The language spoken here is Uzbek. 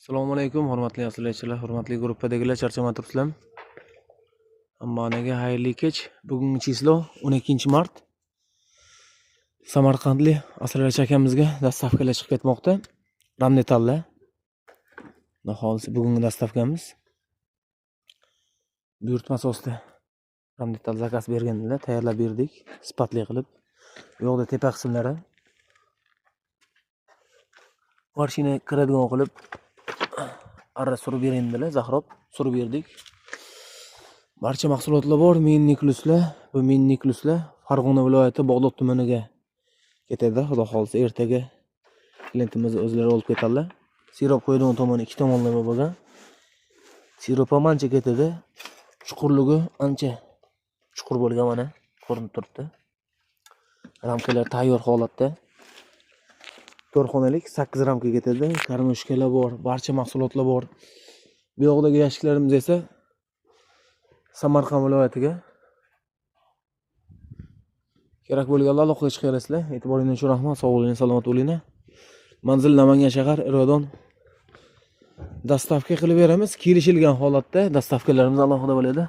Assalomu alaykum, hurmatli asliyachilar, hurmatli gruppadagilar, charchamay turibsizlar. Hammaga xayrli kech. Bugungi chislo 12-mart. Samarqandlik asliyachi akamizga dastavkalar chiqib ketmoqda. Ramdetallar. Naholisi bugungi dastavkamiz. Buyurtma asosida Ramdetal zakaz bergandilar, tayyorlab berdik, sifatli qilib. Bu yoqda tepa qismlari mashina kiradigan qilib arra surib berildilar, zahrob surib berdik. Barcha mahsulotlar bor, Minnikluslar. Bu Minnikluslar Farg'ona viloyati Bog'dod tumaniga ketadi. Xudo xolisa ertaga klientimiz o'zlari olib ketadilar. Sirop qo'yadigan tomoni ikki tomonlama bo'lgan. Sirop ham ancha ketadi. Chuqurligi ancha chuqur bo'lgan, mana ko'rinib turibdi. Ramkalar tayyor holatda. 4 xonalik 8 ramka ketadi. Karmoshkalar bor, barcha mahsulotlar bor. Bu yoqdagi yashiklarimiz esa Samarqand viloyatiga kerak bo'lganlar aloqaga chiqarsizlar. E'tiboringiz uchun rahmat. Sog' bo'ling, salomat bo'linglar. Manzil Namangan shahar, Irodon. Dastavka qilib beramiz. Kelishilgan holatda dastavkalarimiz alohida bo'ladi.